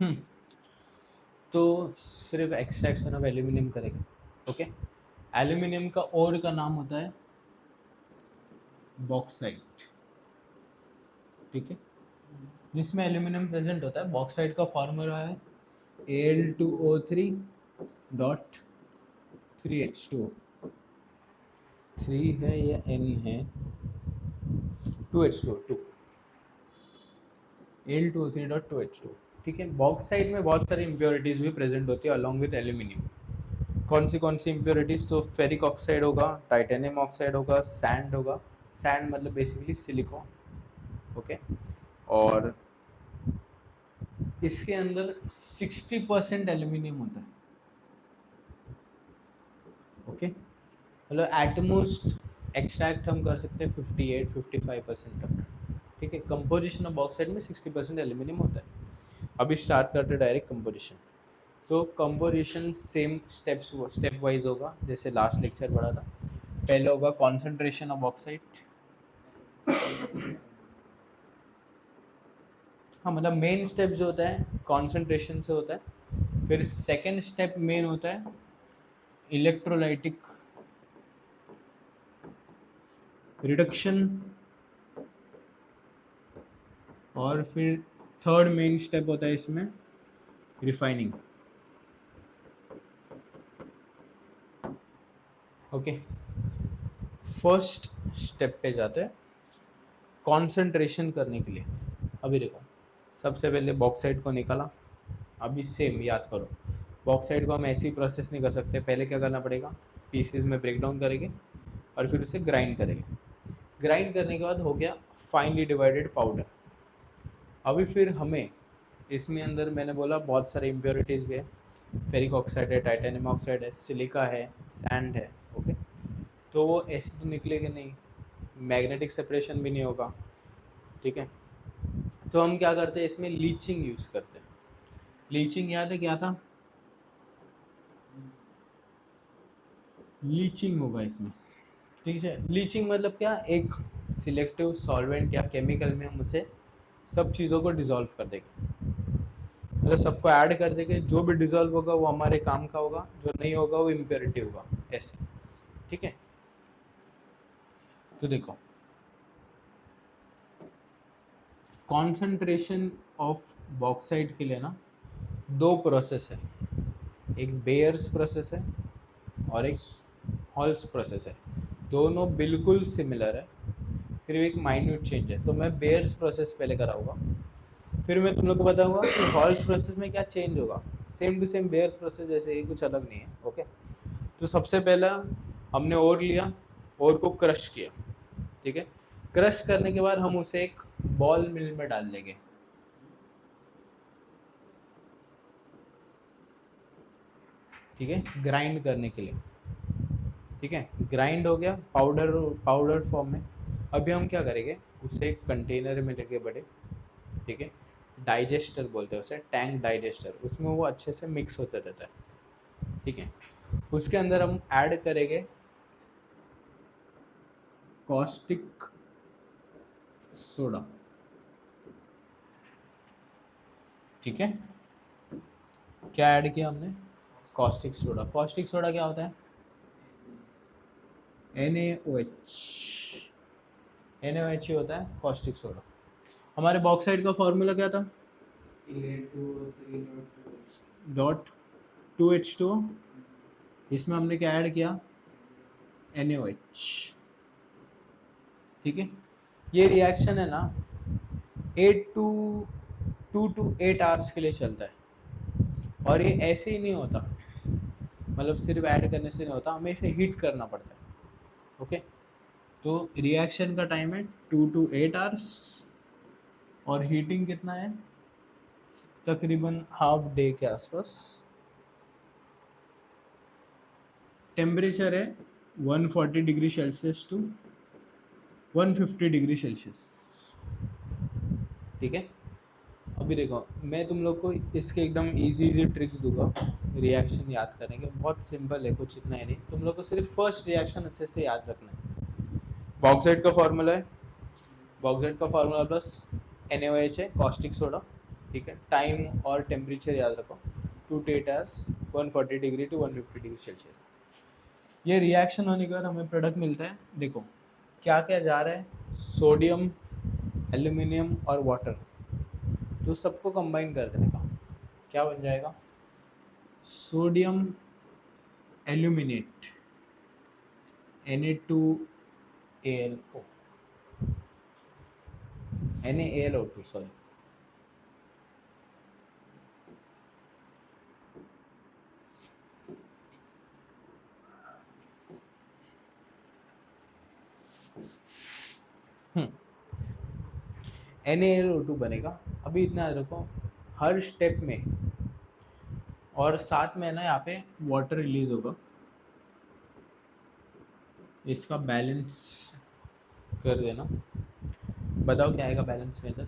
हम्म, तो सिर्फ extraction of aluminium करेंगे। ओके, एल्यूमिनियम का और का नाम होता है बॉक्साइट। ठीक है, जिसमें एल्यूमिनियम प्रेजेंट होता है। बॉक्साइट का फॉर्मूला है Al2O3.3H2O। 3 है या N है? 2H2O, 2 Al2O3.2H2O। ठीक है, बॉक्साइट में बहुत सारी इम्प्योरिटीज भी प्रेजेंट होती है अलॉन्ग विद एल्यूमिनियम। कौन सी इम्प्योरिटीज? तो फेरिक ऑक्साइड होगा, टाइटेनियम ऑक्साइड होगा, सैंड होगा। सैंड मतलब बेसिकली सिलिकॉन। ओके, और इसके अंदर 60% एल्यूमिनियम होता है। ओके, मतलब एटमोस्ट एक्सट्रैक्ट हम कर सकते हैं 58-55% तक। ठीक है, कंपोजिशन ऑफ बॉक्साइट में 60% एल्यूमिनियम होता है। अभी स्टार्ट करते हैं डायरेक्ट कंपोजिशन। तो कंपोजिशन सेम स्टेप वाइज होगा जैसे लास्ट लेक्चर पढ़ा था। पहले होगा कॉन्सेंट्रेशन ऑफ ऑक्साइड। हाँ, मतलब मेन स्टेप जो होता है कॉन्सेंट्रेशन से होता है। फिर सेकेंड स्टेप मेन होता है इलेक्ट्रोलाइटिक रिडक्शन, और फिर थर्ड मेन स्टेप होता है इसमें रिफाइनिंग। ओके, फर्स्ट स्टेप पे जाते हैं कॉन्सेंट्रेशन करने के लिए। अभी देखो, सबसे पहले बॉक्साइट को निकाला। अभी सेम याद करो, बॉक्साइट को हम ऐसी प्रोसेस नहीं कर सकते। पहले क्या करना पड़ेगा, पीसेस में ब्रेक डाउन करेंगे और फिर उसे ग्राइंड करेंगे। ग्राइंड करने के बाद हो गया फाइनली डिवाइडेड पाउडर। अभी फिर हमें इसमें अंदर मैंने बोला बहुत सारे इम्प्योरिटीज़ भी है। फेरिक ऑक्साइड है, टाइटेनियम ऑक्साइड है, सिलिका है, सैंड है। ओके, तो वो ऐसे तो निकलेगा नहीं, मैग्नेटिक सेपरेशन भी नहीं होगा। ठीक है, तो हम क्या करते हैं, इसमें लीचिंग यूज़ करते हैं। लीचिंग याद है क्या था? लीचिंग होगा इसमें। ठीक है, लीचिंग मतलब क्या, एक सिलेक्टिव सॉल्वेंट या केमिकल में हम उसे सब चीज़ों को डिसॉल्व कर देंगे। मतलब सबको ऐड कर देंगे, जो भी डिसॉल्व होगा वो हमारे काम का होगा, जो नहीं होगा वो इम्प्योरिटी होगा, ऐसे। ठीक है, तो देखो कॉन्सेंट्रेशन ऑफ बॉक्साइट के लिए ना दो प्रोसेस है, एक बेयर्स प्रोसेस है और एक हॉल्स प्रोसेस है। दोनों बिल्कुल सिमिलर है, सिर्फ एक माइन्यूट चेंज है। तो मैं बेयर्स प्रोसेस पहले कराऊंगा, फिर मैं तुम लोग को बताऊंगा कि हॉल्स प्रोसेस में क्या चेंज होगा। Same to same Bayer's process जैसे ही, कुछ अलग नहीं है। ओके, तो सबसे पहला हमने ओर लिया, ओर को क्रश किया। ठीक है, क्रश करने के बाद हम उसे एक बॉल मिल में डाल देंगे। ठीक है, ग्राइंड करने के लिए। ठीक है, ग्राइंड हो गया पाउडर, पाउडर फॉर्म में। अभी हम क्या करेंगे, उसे एक कंटेनर में लेके बड़े। ठीक है, डाइजेस्टर बोलते हैं उसे, टैंक डाइजेस्टर, उसमें वो अच्छे से मिक्स होता रहता है। ठीक है, उसके अंदर हम ऐड करेंगे कॉस्टिक सोडा। ठीक है, क्या ऐड किया हमने? Caustic soda. कॉस्टिक सोडा क्या होता है? NaOH। NaOH ही होता है कॉस्टिक सोडा। हमारे बॉक्साइड का फॉर्मूला क्या था? Al2O3.2H2O। इसमें हमने क्या ऐड किया? NaOH। ठीक है, ये रिएक्शन है ना 8 आवर्स के लिए चलता है। और ये ऐसे ही नहीं होता, मतलब सिर्फ ऐड करने से नहीं होता, हमें इसे हीट करना पड़ता है। ओके, तो रिएक्शन का टाइम है 2 to 8 आवर्स, और हीटिंग कितना है? तकरीबन हाफ डे के आसपास। टेम्परेचर है 140 degree Celsius to 150 degree Celsius. ठीक है, अभी देखो मैं तुम लोग को इसके एकदम इजी ट्रिक्स दूंगा रिएक्शन याद करेंगे। बहुत सिंपल है, कुछ इतना ही नहीं, तुम लोग को सिर्फ फर्स्ट रिएक्शन अच्छे से याद रखना है। बॉक्साइट का फॉर्मूला है, बॉक्साइट का फॉर्मूला प्लस NaOH है, कॉस्टिक सोडा। ठीक है, टाइम और टेम्परेचर याद रखो, 2 to 8 hours 140 degree to 150 degree Celsius. ये रिएक्शन होने के बाद हमें प्रोडक्ट मिलता है। देखो क्या क्या जा रहा है, सोडियम, एल्यूमिनियम और वाटर, तो सबको कंबाइन कर देने का क्या बन जाएगा, sodium aluminate Na2AlO, NaAlO2 sorry. NaAlO2 बनेगा। अभी इतना याद रखो, हर स्टेप में और साथ में ना यहाँ पे वाटर रिलीज होगा, इसका बैलेंस कर देना। बताओ क्या आएगा बैलेंस में इधर,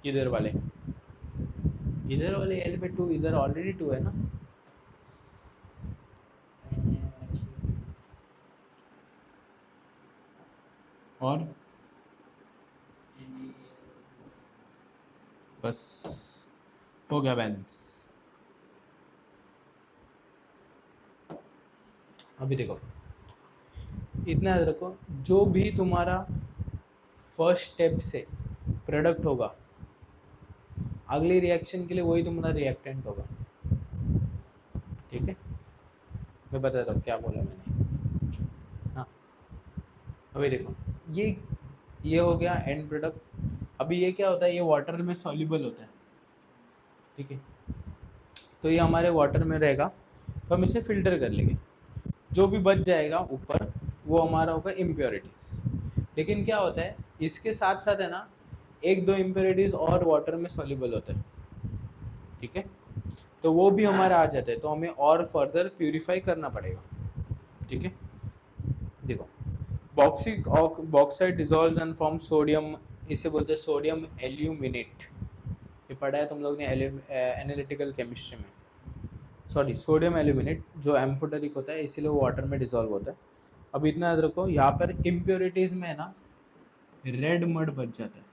किधर वाले, इधर वाले एल पे 2, इधर ऑलरेडी 2 है ना, और बस हो गया बैलेंस। अभी देखो इतना याद रखो, जो भी तुम्हारा फर्स्ट स्टेप से प्रोडक्ट होगा, अगली रिएक्शन के लिए वही तुम्हारा रिएक्टेंट होगा। ठीक है, मैं बताता हूँ क्या बोला मैंने। हाँ अभी देखो, ये हो गया एंड प्रोडक्ट। अभी ये क्या होता है, ये वाटर में सॉल्युबल होता है। ठीक है, तो ये हमारे वाटर में रहेगा, तो हम इसे फिल्टर कर लेंगे। जो भी बच जाएगा ऊपर वो हमारा होगा इम्प्योरिटीज़। लेकिन क्या होता है, इसके साथ साथ है ना, एक दो इम्प्योरिटीज़ और वाटर में सॉल्युबल होते हैं। ठीक है, तो वो भी हमारा आ जाता है, तो हमें और फर्दर प्यूरिफाई करना पड़ेगा। ठीक है, देखो bauxite dissolves and form sodium, इसे बोलते हैं सोडियम एल्यूमिनेट। ये पढ़ा है तुम लोग ने एनालिटिकल केमिस्ट्री में। सॉरी, सोडियम एल्यूमिनेट जो एम्फोटेरिक होता है, इसीलिए वो वाटर में डिजॉल्व होता है। अब इतना याद रखो, यहाँ पर इम्प्योरिटीज़ में है ना रेड मड बच जाता है।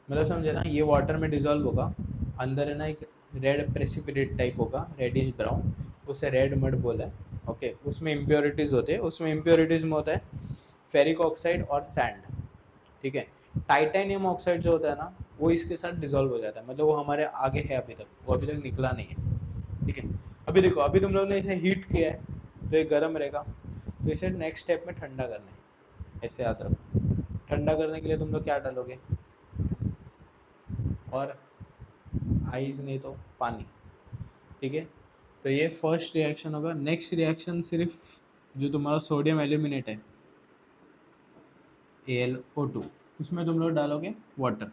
मतलब समझे ना, ये वाटर में डिजॉल्व होगा, अंदर है ना एक रेड प्रेसिपिटेट टाइप होगा, रेडिश ब्राउन, उसे रेड मड बोला है। ओके, उसमें इम्प्योरिटीज़ होते हैं। उसमें इम्प्योरिटीज़ में होता है फेरिक ऑक्साइड और सैंड। ठीक है, टाइटेनियम ऑक्साइड जो होता है ना, वो इसके साथ डिजॉल्व हो जाता है, मतलब वो हमारे आगे है अभी तक, वो अभी तक निकला नहीं है। ठीक है, अभी देखो, अभी तुम लोगों ने इसे हीट किया है तो ये गर्म रहेगा, तो इसे नेक्स्ट स्टेप में ठंडा करना है। ऐसे याद रखो, ठंडा करने के लिए तुम लोग क्या डालोगे, और आइस नहीं तो पानी। ठीक है, तो ये फर्स्ट रिएक्शन होगा। नेक्स्ट रिएक्शन सिर्फ जो तुम्हारा सोडियम एल्यूमिनेट है AlO2, उसमें तुम लोग डालोगे वाटर।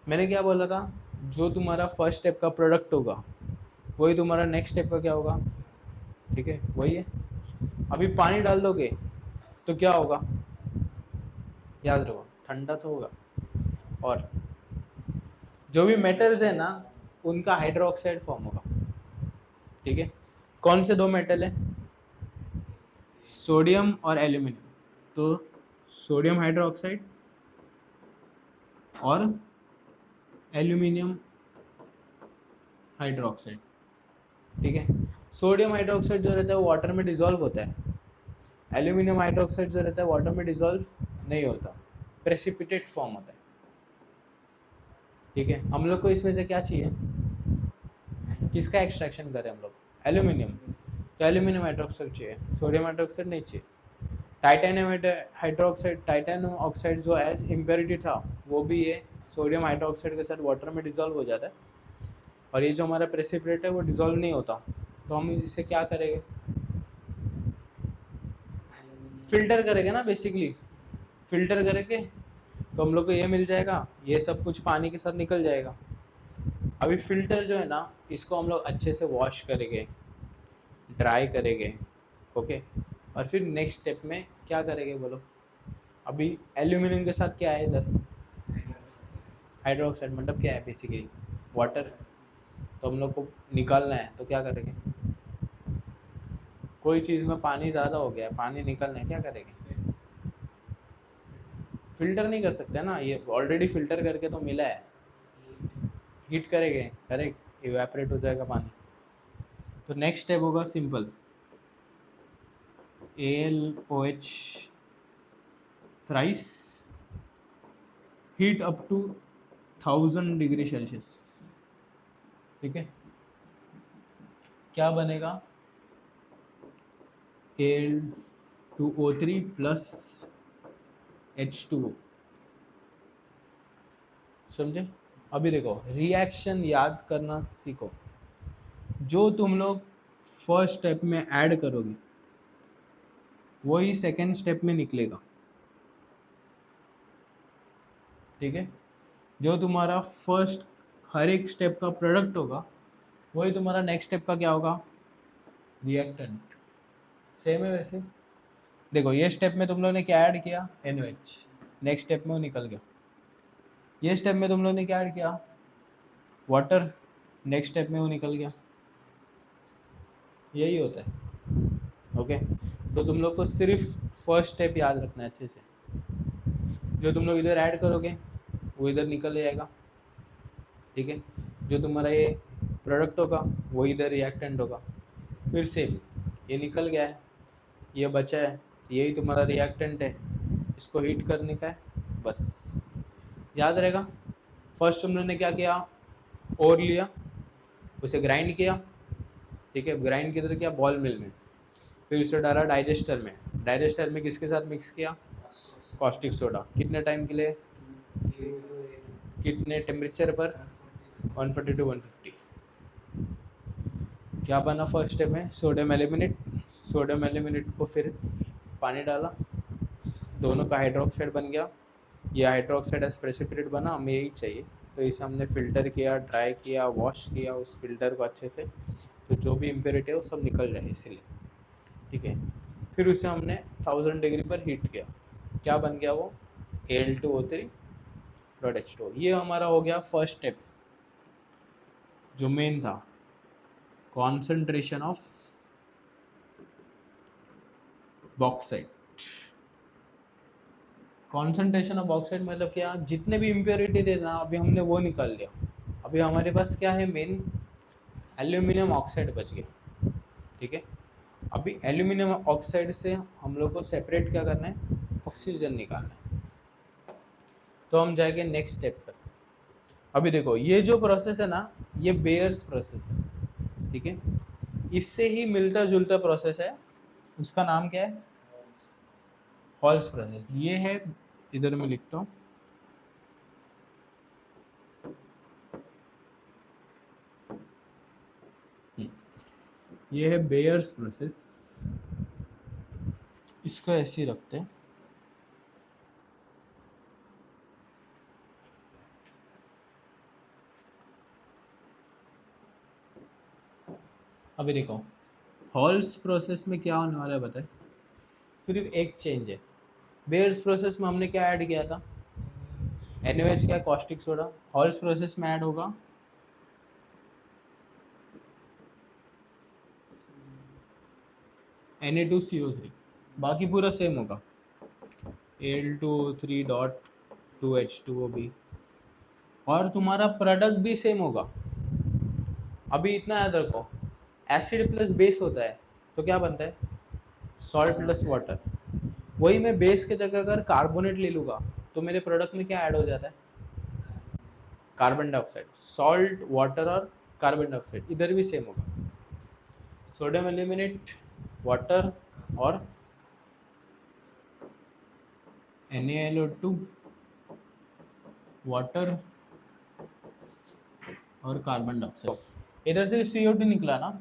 मैंने क्या बोला था, जो तुम्हारा फर्स्ट स्टेप का प्रोडक्ट होगा वही तुम्हारा नेक्स्ट स्टेप का क्या होगा। ठीक है, वही है। अभी पानी डाल दोगे तो क्या होगा, याद रखो ठंडा तो होगा, और जो भी मेटल्स है ना उनका हाइड्रोक्साइड फॉर्म होगा। ठीक है, कौन से दो मेटल है, सोडियम और एल्यूमिनियम, तो सोडियम हाइड्रोक्साइड और एल्यूमिनियम हाइड्रोक्साइड। ठीक है, सोडियम हाइड्रोक्साइड जो रहता है वो वाटर में डिजॉल्व होता है, एल्यूमिनियम हाइड्रोक्साइड जो रहता है वाटर में डिजॉल्व नहीं होता, प्रेसिपिटेट फॉर्म होता है। ठीक है, हम लोग को इसमें से क्या चाहिए, किसका एक्सट्रैक्शन करें हम लोग, एल्यूमिनियम, तो एल्यूमिनियम हाइड्रोक्साइड चाहिए, सोडियम हाइड्रोक्साइड नहीं चाहिए। टाइटेनियम हाइड्रोक्साइड, टाइटेनियम ऑक्साइड जो एज इम्प्योरिटी था वो भी ये सोडियम हाइड्रोक्साइड के साथ वाटर में डिजॉल्व हो जाता है, और ये जो हमारा प्रेसिपिटेट है वो डिजॉल्व नहीं होता, तो हम इसे क्या करेंगे, फिल्टर करेंगे ना बेसिकली। फिल्टर करेंगे तो हम लोग को ये मिल जाएगा, ये सब कुछ पानी के साथ निकल जाएगा। अभी फिल्टर जो है ना, इसको हम लोग अच्छे से वॉश करेंगे, ड्राई करेंगे। ओके, और फिर नेक्स्ट स्टेप में क्या करेंगे बोलो, अभी एल्यूमिनियम के साथ क्या है इधर, हाइड्रोक्साइड मतलब क्या है बेसिकली, वाटर। तो हम लोग को निकालना है तो क्या करेंगे, कोई चीज़ में पानी ज़्यादा हो गया, पानी निकलना है, क्या करेंगे, फिल्टर नहीं कर सकते ना, ये ऑलरेडी फिल्टर करके तो मिला है, हीट करेंगे, करेक्ट, इवेपोरेट हो जाएगा पानी। तो नेक्स्ट स्टेप होगा simple, AlOH thrice, heat up to 1000 degree Celsius, ठीक है। क्या बनेगा, Al2O3 प्लस H2O, समझे। अभी देखो रिएक्शन याद करना सीखो, जो तुम लोग फर्स्ट स्टेप में ऐड करोगे वही सेकेंड स्टेप में निकलेगा, ठीक है। जो तुम्हारा फर्स्ट हर एक स्टेप का प्रोडक्ट होगा वही तुम्हारा नेक्स्ट स्टेप का क्या होगा, रिएक्टेंट। सेम है वैसे, देखो ये स्टेप में तुम लोगों ने क्या ऐड किया, NOH, नेक्स्ट स्टेप में वो निकल गया। ये स्टेप में तुम लोगों ने क्या ऐड किया, वाटर, नेक्स्ट स्टेप में वो निकल गया। यही होता है, ओके। तो तुम लोग को सिर्फ फर्स्ट स्टेप याद रखना है अच्छे से, जो तुम लोग इधर ऐड करोगे वो इधर निकल जाएगा, ठीक है। जो तुम्हारा ये प्रोडक्ट होगा वो इधर रिएक्टेंट होगा, फिर सेम, ये निकल गया है, ये बचा है, यही तुम्हारा रिएक्टेंट है, इसको हीट करने का है, बस याद रहेगा। फर्स्ट तुम लोगों ने क्या किया, और लिया, उसे ग्राइंड किया, ठीक है, ग्राइंड किधर किया, बॉल मिल में, फिर उसे डाला डाइजेस्टर में, डाइजेस्टर में किसके साथ मिक्स किया, कॉस्टिक सोडा, कितने टाइम के लिए, कितने टेम्परेचर पर, 140 to 150। क्या बना फर्स्ट स्टेप में, सोडियम एल्यूमिनेट, सोडियम एल्यूमिनेट को फिर पानी डाला, दोनों का हाइड्रोक्साइड बन गया, ये हाइड्रोक्साइड एज प्रेसिपिटेट बना, हमें यही चाहिए, तो इसे हमने फ़िल्टर किया, ड्राई किया, वॉश किया उस फिल्टर को अच्छे से, तो जो भी इम्प्योरिटी है वो सब निकल जाए इसीलिए, ठीक है। फिर उसे हमने 1000 डिग्री पर हीट किया, क्या बन गया वो, Al2O3.H2O। ये हमारा हो गया फर्स्ट स्टेप, जो मेन था, concentration of bauxite. Concentration of bauxite मतलब क्या, जितने भी इम्प्योरिटी थे ना अभी हमने वो निकाल लिया, अभी हमारे पास क्या है, मेन एल्यूमिनियम ऑक्साइड बच गया, ठीक है। अभी एल्यूमिनियम ऑक्साइड से हम लोग को सेपरेट क्या करना है, ऑक्सीजन निकालना है, तो हम जाएंगे नेक्स्ट स्टेप पर। अभी देखो ये जो प्रोसेस है ना, ये बेयर्स प्रोसेस है, ठीक है, इससे ही मिलता जुलता प्रोसेस है, उसका नाम क्या है, हॉल्स प्रोसेस। ये है, इधर मैं लिखता हूँ, ये है बेयर्स प्रोसेस, इसको ऐसे ही रखते हैं। अभी देखो हॉल्स प्रोसेस में क्या होने वाला है बताए, सिर्फ एक चेंज है। बेयर्स प्रोसेस में हमने क्या ऐड किया था, NaOH क्या, कॉस्टिक सोडा, हॉल्स प्रोसेस में ऐड होगा Na2CO3, बाकी पूरा सेम होगा, Al2O3.2H2O भी, और तुम्हारा प्रोडक्ट भी सेम होगा। अभी इतना याद रखो, एसिड प्लस बेस होता है तो क्या बनता है, सॉल्ट प्लस वाटर। वही मैं बेस के जगह अगर कार्बोनेट ले लूँगा तो मेरे प्रोडक्ट में क्या ऐड हो जाता है, कार्बन डाइऑक्साइड। सॉल्ट, वाटर और कार्बन डाइऑक्साइड इधर भी सेम होगा, सोडियम एल्यूमिनेट, वाटर और NaLO2, वाटर और कार्बन डाइऑक्साइड। इधर से CO2 निकला ना,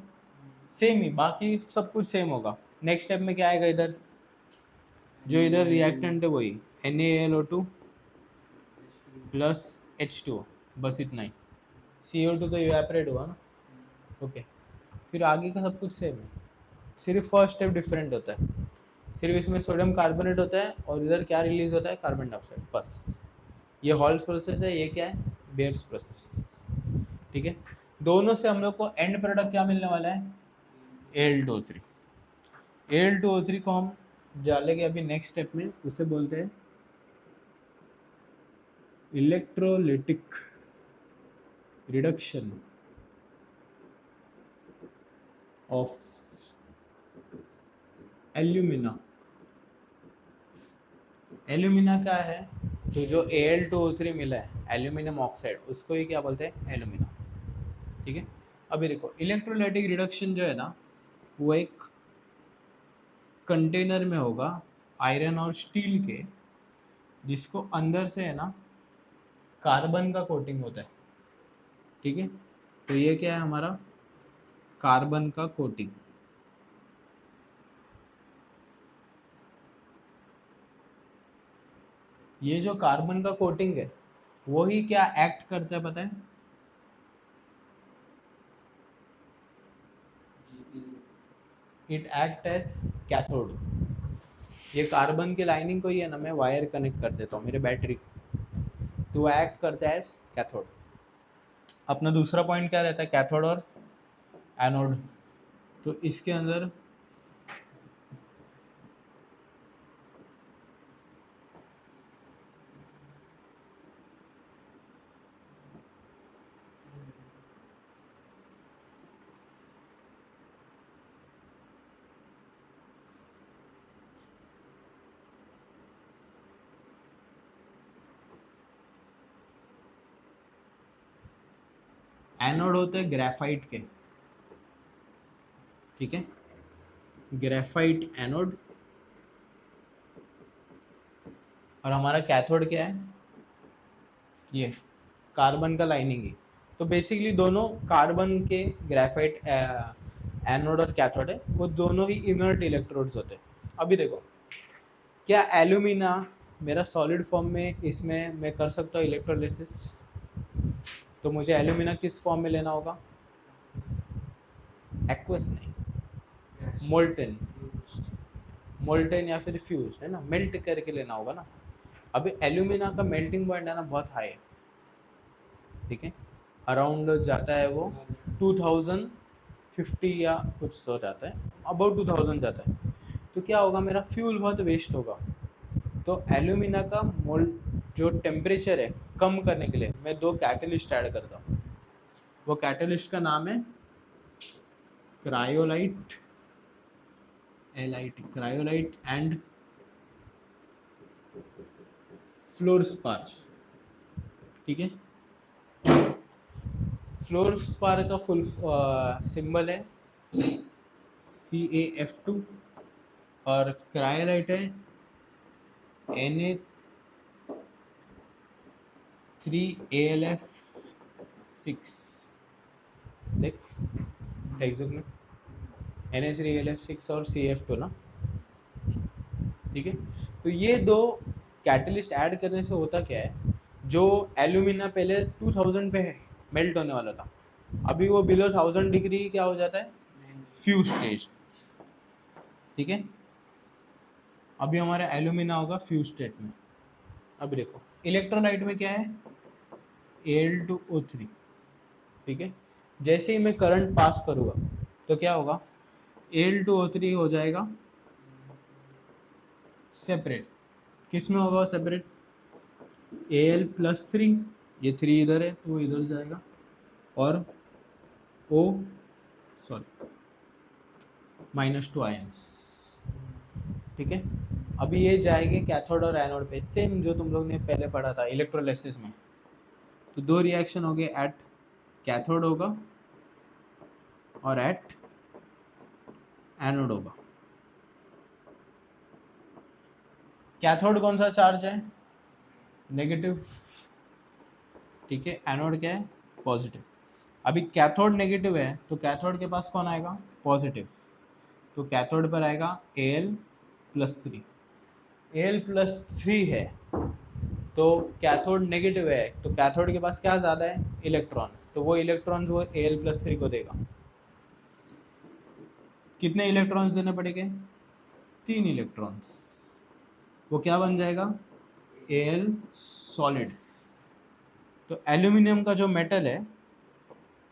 सेम ही, बाकी सब कुछ सेम होगा। नेक्स्ट स्टेप में क्या आएगा, इधर जो इधर रिएक्टेंट है वही NaLO2 प्लस H2O, बस इतना ही। CO2 तो इवेपोरेट हुआ ना, ओके। फिर आगे का सब कुछ सेम है, सिर्फ फर्स्ट स्टेप डिफरेंट होता है, सिर्फ इसमें सोडियम कार्बोनेट होता है और इधर क्या रिलीज होता है, कार्बन डाइऑक्साइड, बस। ये हॉल्स प्रोसेस है, ये क्या है, बेयर्स प्रोसेस। ठीक है, दोनों से हम लोग को एंड प्रोडक्ट क्या मिलने वाला है, Al2O3। Al2O3 को हम डालेंगे अभी नेक्स्ट स्टेप में, उसे बोलते हैं electrolytic reduction of alumina. Alumina क्या है, तो जो Al2O3 मिला है एल्यूमिनियम ऑक्साइड, उसको ही क्या बोलते हैं, एल्यूमिना। ठीक है, अभी देखो इलेक्ट्रोलाइटिक रिडक्शन जो है ना, वो एक कंटेनर में होगा आयरन और स्टील के, जिसको अंदर से है ना कार्बन का कोटिंग होता है। ठीक है, तो ये क्या है हमारा कार्बन का कोटिंग। ये जो कार्बन का कोटिंग है वो ही क्या एक्ट करता है पता है, इट एक्ट एज कैथोड। ये कार्बन की लाइनिंग को ही है ना मैं वायर कनेक्ट कर देता हूँ मेरे बैटरी, तो वो एक्ट करता है एज कैथोड। अपना दूसरा पॉइंट क्या रहता है, कैथोड और एनोड। तो इसके अंदर एनोड होते हैं ग्रेफाइट के। ठीक है, ग्रेफाइट एनोड, और हमारा कैथोड क्या है, ये कार्बन का लाइनिंग ही। तो बेसिकली दोनों कार्बन के ग्रेफाइट एनोड और कैथोड है, वो दोनों ही इनर्ट इलेक्ट्रोड्स होते हैं। अभी देखो क्या एल्यूमिना मेरा सॉलिड फॉर्म में, इसमें मैं कर सकता हूँ इलेक्ट्रोलिसिस, तो मुझे एल्यूमिना किस फॉर्म में लेना होगा, एक्वस नहीं, मोल्टन, मोल्टन या फिर फ्यूज है ना, मेल्ट करके लेना होगा ना। अभी एल्यूमिना का मेल्टिंग पॉइंट है ना बहुत हाई है। ठीक है, अराउंड जाता है वो 2050 या कुछ तो जाता है, अबाउट 2000 जाता है। तो क्या होगा, मेरा फ्यूल बहुत वेस्ट होगा। तो एल्यूमिना का मोल जो टेम्परेचर है कम करने के लिए मैं दो कैटलिस्ट ऐड करता हूँ। वो कैटलिस्ट का नाम है क्रायोलाइट, क्रायोलाइट एंड फ्लोरस्पार। ठीक है, फ्लोरस्पार का फुल सिंबल है CaF2, और क्रायोलाइट है Na3AlF6। देख टेक्स्ट में Na3AlF6 और CF2 ना। ठीक है, तो ये दो कैटलिस्ट ऐड करने से होता क्या है, जो एल्यूमिना पहले 2000 पे मेल्ट होने वाला था, अभी वो बिलो 1000 डिग्री क्या हो जाता है, फ्यूज स्टेज। ठीक है, अभी हमारा एल्यूमिना होगा फ्यूज स्टेट में। अब देखो इलेक्ट्रोलाइट में क्या है, Al2O3। ठीक है, जैसे ही मैं करंट पास करूँगा तो क्या होगा, Al2O3 हो जाएगा सेपरेट। किस में होगा सेपरेट, Al+3, ये 3 इधर है तो वो इधर जाएगा, और O सॉरी -2 आयंस। ठीक है, अभी ये जाएंगे कैथोड और एनोड पे, सेम जो तुम लोग ने पहले पढ़ा था इलेक्ट्रोलिसिस में। तो दो रिएक्शन हो गए, एट कैथोड होगा और एट एनोड होगा। कैथोड कौन सा चार्ज है, नेगेटिव। ठीक है, एनोड क्या है, पॉजिटिव। अभी कैथोड नेगेटिव है तो कैथोड के पास कौन आएगा, पॉजिटिव। तो कैथोड पर आएगा Al+3। Al+3 है तो कैथोड नेगेटिव है, तो कैथोड के पास क्या ज़्यादा है, इलेक्ट्रॉन्स, तो वो इलेक्ट्रॉन्स वो Al+3 को देगा। कितने इलेक्ट्रॉन्स देने पड़ेंगे, 3 इलेक्ट्रॉन्स। वो क्या बन जाएगा, Al सॉलिड। तो एल्यूमिनियम का जो मेटल है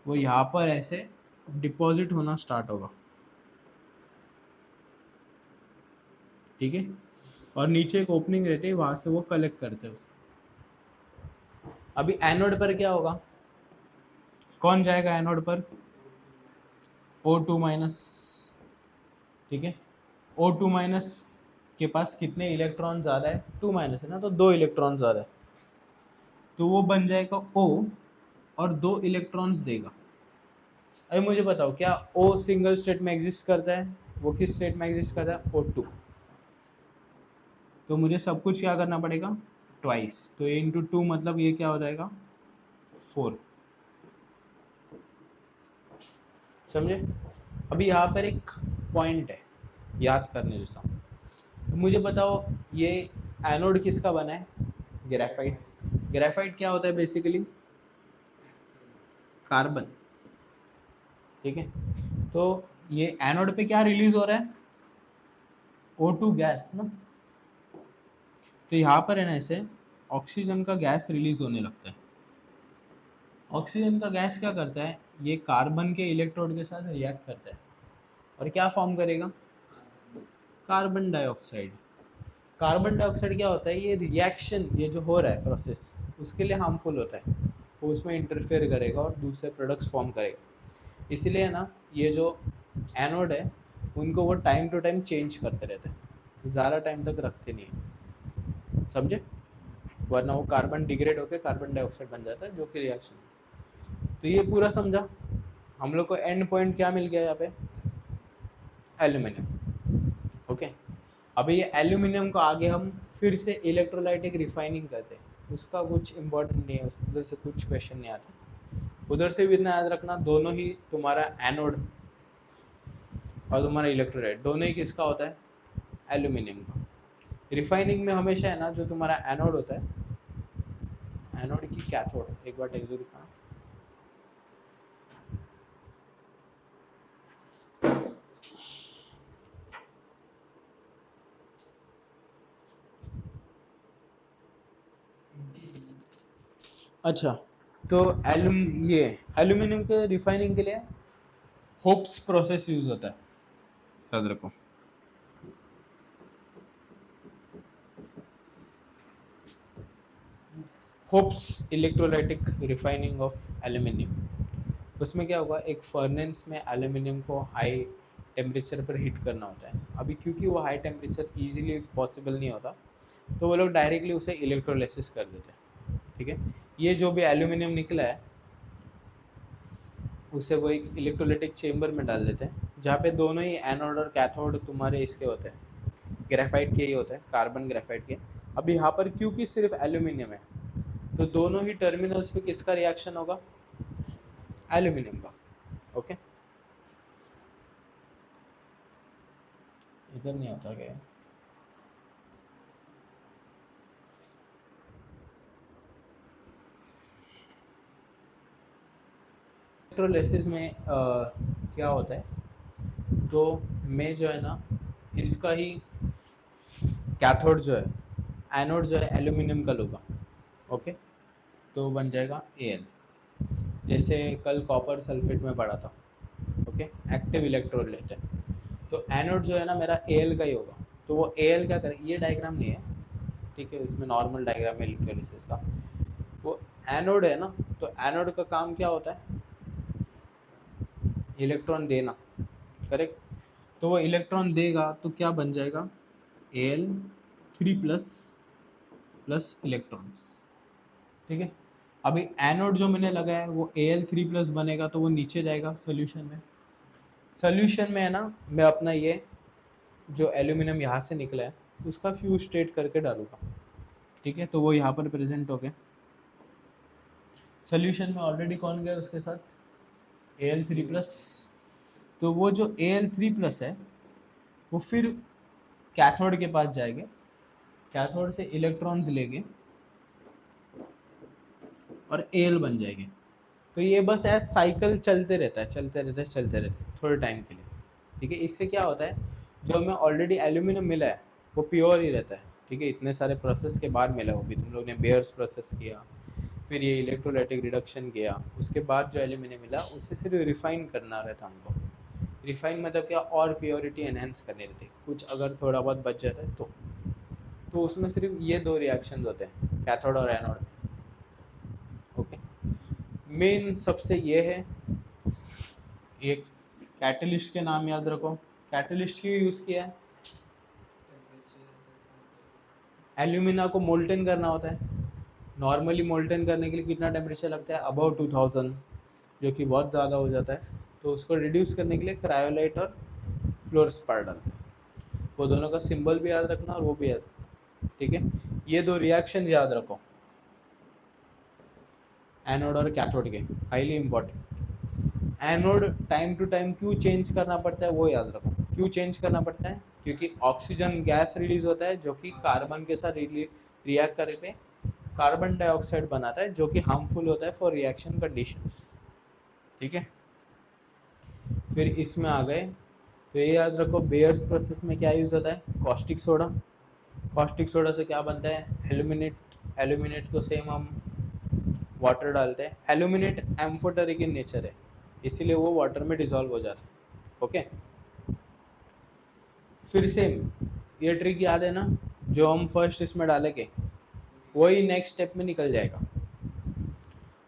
वो यहाँ पर ऐसे डिपॉजिट होना स्टार्ट होगा, ठीक है, और नीचे एक ओपनिंग रहती है, वहां से वो कलेक्ट करते हैं उसे। अभी एनोड पर क्या होगा, कौन जाएगा एनोड पर, O2 माइनस, ठीक है। O2 माइनस के पास कितने इलेक्ट्रॉन ज़्यादा है, 2 माइनस है ना, तो 2 इलेक्ट्रॉन ज़्यादा है, तो वो बन जाएगा O और 2 इलेक्ट्रॉन्स देगा। अभी मुझे बताओ क्या O सिंगल स्टेट में एग्जिस्ट करता है, वो किस स्टेट में एग्जिस्ट करता है, O2। तो मुझे सब कुछ क्या करना पड़ेगा, ट्वाइस, तो A इंटू 2 मतलब ये क्या हो जाएगा 4, समझे। अभी यहाँ पर एक पॉइंट है याद करने जैसा, मुझे बताओ ये एनोड किसका बना है, ग्रेफाइट। ग्रेफाइट क्या होता है बेसिकली, कार्बन, ठीक है। तो ये एनोड पे क्या रिलीज हो रहा है, O2 गैस ना, तो यहाँ पर है ना ऐसे ऑक्सीजन का गैस रिलीज होने लगता है। ऑक्सीजन का गैस क्या करता है, ये कार्बन के इलेक्ट्रोड के साथ रिएक्ट करता है और क्या फॉर्म करेगा, कार्बन डाइऑक्साइड। कार्बन डाइऑक्साइड क्या होता है, ये रिएक्शन, ये जो हो रहा है प्रोसेस, उसके लिए हार्मफुल होता है, वो उसमें इंटरफेयर करेगा और दूसरे प्रोडक्ट्स फॉर्म करेगा। इसीलिए ना ये जो एनोड है उनको वो टाइम टू टाइम चेंज करते रहते हैं, ज़्यादा टाइम तक रखते नहीं है, समझे, वरना वो कार्बन डिग्रेड होकर कार्बन डाइऑक्साइड बन जाता है, जो कि रिएक्शन। तो ये पूरा समझा, हम लोग को एंड पॉइंट क्या मिल गया यहाँ पे, एल्यूमिनियम, ओके। अभी ये एल्यूमिनियम को आगे हम फिर से इलेक्ट्रोलाइटिक रिफाइनिंग करते हैं, उसका कुछ इम्पोर्टेंट नहीं है, उस उधर से कुछ क्वेश्चन नहीं आता। उधर से भी इतना याद रखना, दोनों ही तुम्हारा एनोड और तुम्हारा इलेक्ट्रोलाइट दोनों ही किसका होता है, एल्यूमिनियम का। रिफाइनिंग में हमेशा है ना जो तुम्हारा एनोड होता है, एनोड की कैथोड, एक बार टेक्स्ट दिखाना, अच्छा। तो ये एल्यूमिनियम के रिफाइनिंग के लिए होप्स प्रोसेस यूज होता है, याद रखो। Hopes electrolytic refining of aluminium, उसमें क्या होगा, एक फर्नेस में एल्यूमिनियम को हाई टेम्परेचर पर हीट करना होता है। अभी क्योंकि वो हाई टेम्परेचर इजीली पॉसिबल नहीं होता, तो वो लोग डायरेक्टली उसे इलेक्ट्रोलाइसिस कर देते हैं, ठीक है। ये जो भी एल्यूमिनियम निकला है उसे वो एक इलेक्ट्रोलाइटिक चेम्बर में डाल देते हैं, जहाँ पे दोनों ही एनोड और कैथोड तुम्हारे इसके होते हैं, ग्रेफाइट के ही होते हैं, कार्बन ग्रेफाइट के। अभी यहाँ पर क्योंकि सिर्फ एल्यूमिनियम है, तो दोनों ही टर्मिनल्स पे किसका रिएक्शन होगा, एल्यूमिनियम का, ओके। इधर नहीं होता क्या, इलेक्ट्रोलाइसिस में क्या होता है, तो मैं जो है ना इसका ही कैथोड जो है, एनोड जो है एल्यूमिनियम का लूँगा, ओके, तो बन जाएगा Al, जैसे कल कॉपर सल्फेट में पढ़ा था, ओके, एक्टिव इलेक्ट्रोड लेते हैं, तो एनोड जो है ना मेरा Al का ही होगा। तो वो Al क्या करें, ये डायग्राम नहीं है, ठीक है, इसमें नॉर्मल डायग्राम है इलेक्ट्रोलाइसिस का। वो एनोड है ना, तो एनोड का काम क्या होता है, इलेक्ट्रॉन देना, करेक्ट। तो वो इलेक्ट्रॉन देगा तो क्या बन जाएगा, Al3 प्लस प्लस इलेक्ट्रॉन्स, ठीक है। अभी एनोड जो मैंने लगाया है वो Al3 प्लस बनेगा, तो वो नीचे जाएगा सोल्यूशन में। सोल्यूशन में है ना मैं अपना ये जो एल्यूमिनियम यहाँ से निकला है उसका फ्यूज स्टेट करके डालूंगा, ठीक है, तो वो यहाँ पर प्रेजेंट हो गया। सोल्यूशन में ऑलरेडी कौन गया उसके साथ, Al3 प्लस। तो वो जो Al3 प्लस है वो फिर कैथोड के पास जाएंगे, कैथोड से इलेक्ट्रॉन्स लेंगे और Al बन जाएंगे। तो ये बस ऐसा साइकिल चलते रहता है, चलते रहता है, चलते रहता है थोड़े टाइम के लिए, ठीक है। इससे क्या होता है, जो हमें ऑलरेडी एल्यूमिनियम मिला है वो प्योर ही रहता है, ठीक है। इतने सारे प्रोसेस के बाद मिला, वो भी तुम लोग ने बेयर्स प्रोसेस किया, फिर ये इलेक्ट्रोलाइटिक रिडक्शन किया, उसके बाद जो एल्यूमिनियम मिला उसे सिर्फ रिफाइन करना रहता हमको। रिफाइन मतलब क्या, और प्योरिटी एनहेंस करनी रहती, कुछ अगर थोड़ा बहुत बच जाता है तो उसमें सिर्फ ये दो रिएक्शन होते हैं, कैथोड और एनोड में। ओके, मेन सबसे ये है, एक कैटलिस्ट के नाम याद रखो। कैटलिस्ट क्यों यूज़ किया है? एल्यूमिना को मोल्टन करना होता है। नॉर्मली मोल्टन करने के लिए कितना टेम्परेचर लगता है? अबाउट 2000, जो कि बहुत ज़्यादा हो जाता है। तो उसको रिड्यूस करने के लिए क्रायोलाइट और फ्लोरस्पार डालते हैं। वो दोनों का सिंबल भी याद रखना और वो भी याद, ठीक है। ये दो रिएक्शन याद रखो, एनोड और कैथोड के, highly important. Anode time to time क्यों चेंज करना पड़ता है वो याद रखो। क्यों चेंज करना पड़ता है? क्योंकि ऑक्सीजन गैस रिलीज होता है जो कि कार्बन के साथ रिएक्ट करके कार्बन डाइऑक्साइड बनाता है, जो कि हार्मफुल होता है फॉर रिएक्शन कंडीशंस, ठीक है। फिर इसमें आ गए, तो ये याद रखो, बेयर्स प्रोसेस में क्या यूज़ होता है? Caustic soda. कॉस्टिक सोडा से क्या बनता है? एल्यूमिनेट। एल्यूमिनेट को सेम हम वाटर डालते हैं। एल्यूमिनेट एम्फोटेरिक इन नेचर है, इसीलिए वो वाटर में डिसॉल्व हो जाता है। ओके, फिर सेम ये ट्रिक याद है ना, जो हम फर्स्ट इसमें डालेंगे वही नेक्स्ट स्टेप में निकल जाएगा,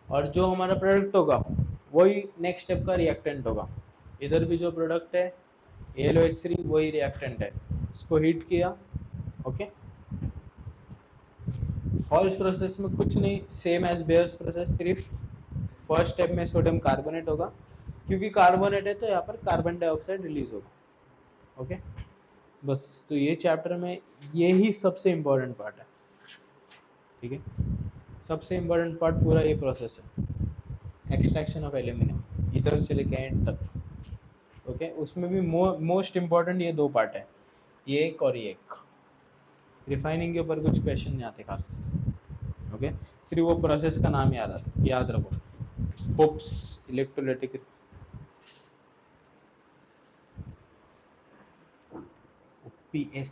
और जो हमारा प्रोडक्ट होगा वही नेक्स्ट स्टेप का रिएक्टेंट होगा। इधर भी जो प्रोडक्ट है AlOH3 वही रिएक्टेंट है, उसको हीट किया। ओके, और इस प्रोसेस में कुछ नहीं, सेम एज बेयर्स प्रोसेस, सिर्फ फर्स्ट स्टेप में सोडियम कार्बोनेट होगा, क्योंकि कार्बोनेट है तो यहाँ पर कार्बन डाइऑक्साइड रिलीज होगा। ओके, बस तो ये चैप्टर में ये ही सबसे इम्पोर्टेंट पार्ट है, ठीक है। सबसे इम्पोर्टेंट पार्ट पूरा ये प्रोसेस है, एक्सट्रैक्शन ऑफ एल्यूमिनियम इधर से लेके एंड तक। ओके, उसमें भी मोस्ट इम्पॉर्टेंट ये दो पार्ट है, ये एक और ये एक। रिफाइनिंग के ऊपर कुछ क्वेश्चन नहीं आते खास। ओके, सिर्फ वो प्रोसेस का नाम याद रखो, होप्स इलेक्ट्रोलाइटिक PS